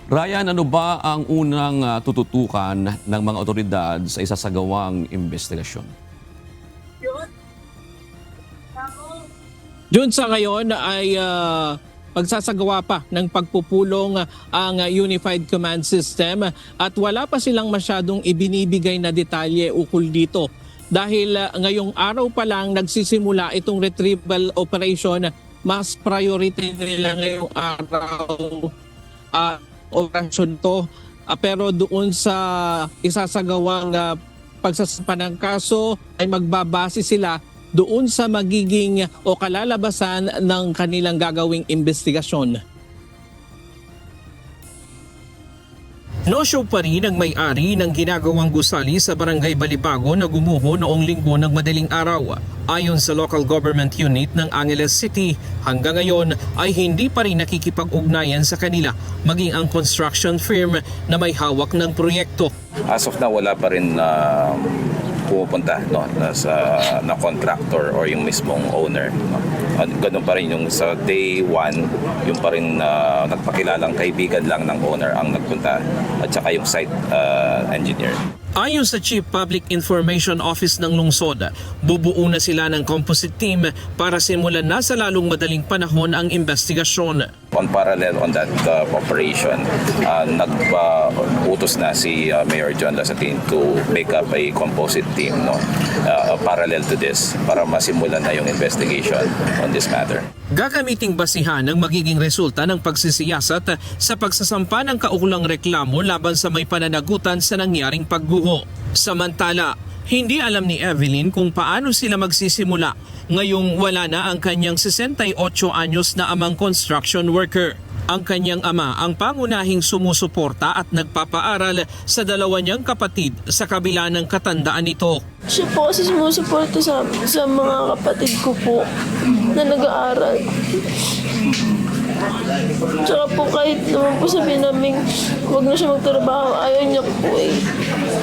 Ryan, ano ba ang unang tututukan ng mga otoridad sa isasagawang investigasyon? Jun, sa ngayon ay pagsasagawa pa ng pagpupulong ang Unified Command System at wala pa silang masyadong ibinibigay na detalye ukol dito. Dahil ngayong araw pa lang nagsisimula itong retrieval operation, mas priority nila ngayong araw operasyon to. Pero doon sa isasagawang pagsasampa ng kaso ay magbabase sila doon sa magiging o kalalabasan ng kanilang gagawing investigasyon. No-show pa rin ang may-ari ng ginagawang gusali sa Barangay Balibago na gumuho noong linggo ng madaling araw. Ayon sa local government unit ng Angeles City, hanggang ngayon ay hindi pa rin nakikipag-ugnayan sa kanila maging ang construction firm na may hawak ng proyekto. As of now, wala pa rin pumupunta na contractor or yung mismong owner. Ganun pa rin yung sa day one, yung pa rin nagpakilalang kaibigan lang ng owner ang nagpunta at saka yung site engineer. Ayon sa Chief Public Information Office ng lungsod, bubuo na sila ng composite team para simulan na sa lalong madaling panahon ang investigasyon. On parallel on that operation, nagpa-utos na si Mayor John Lasatin to make up a composite team parallel to this para masimulan na yung investigation on this matter. Gagamiting basihan ang magiging resulta ng pagsisiyasat sa pagsasampa ng kaukulang reklamo laban sa may pananagutan sa nangyaring pagguho. Samantala, hindi alam ni Evelyn kung paano sila magsisimula ngayong wala na ang kanyang 68 anyos na amang construction worker. Ang kanyang ama ang pangunahing sumusuporta at nagpapaaral sa dalawa niyang kapatid sa kabila ng katandaan nito. Siya po kasi sumusuporta sa mga kapatid ko po na nag-aaral. Tsaka po kahit naman po sabihin namin huwag na siya magtrabaho, ayaw niya po eh.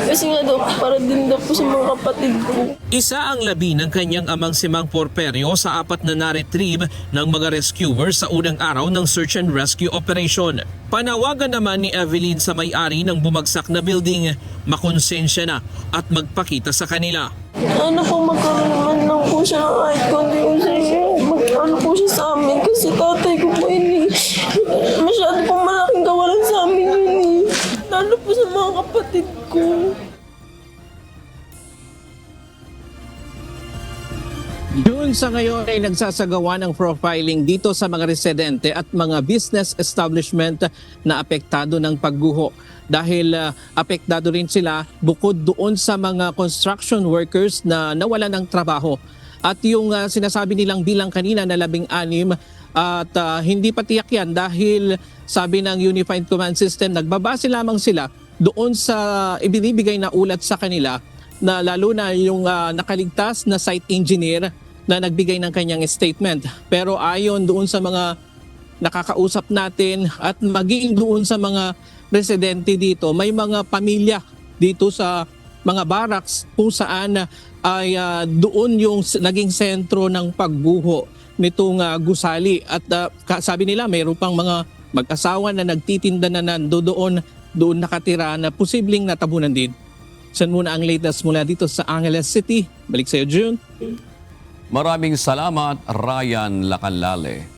Kasi nga daw para din daw po sa mga kapatid ko. Isa ang labi ng kanyang amang si Mang Porperio sa 4 na na-retrieve ng mga rescuers sa unang araw ng search and rescue operation. Panawagan naman ni Evelyn sa may-ari ng bumagsak na building, makonsensya na at magpakita sa kanila. Ano po magkaroon naman lang po siya ng kahit kundi po siya. Ano po siya sa amin kasi tatay ko po yun eh. Masyado po malaking kawalan sa amin yun eh. Lalo po sa mga kapatid ko. Yun sa ngayon ay nagsasagawa ng profiling dito sa mga residente at mga business establishment na apektado ng pagguho. Dahil apektado rin sila bukod doon sa mga construction workers na nawalan ng trabaho. At yung sinasabi nilang bilang kanina na 16 at hindi pa tiyak yan dahil sabi ng Unified Command System nagbabase lamang sila doon sa ibinibigay na ulat sa kanila na lalo na yung nakaligtas na site engineer na nagbigay ng kanyang statement. Pero ayon doon sa mga nakakausap natin at maging doon sa mga residente dito, may mga pamilya dito sa mga barracks kung saan ay doon yung naging sentro ng pagguho nitong gusali. At sabi nila mayroon pang mga mag-asawa na nagtitinda na doon nakatira na posibleng natabunan din. San muna ang latest mula dito sa Angeles City. Balik sa iyo, June. Maraming salamat, Ryan Lacanlale.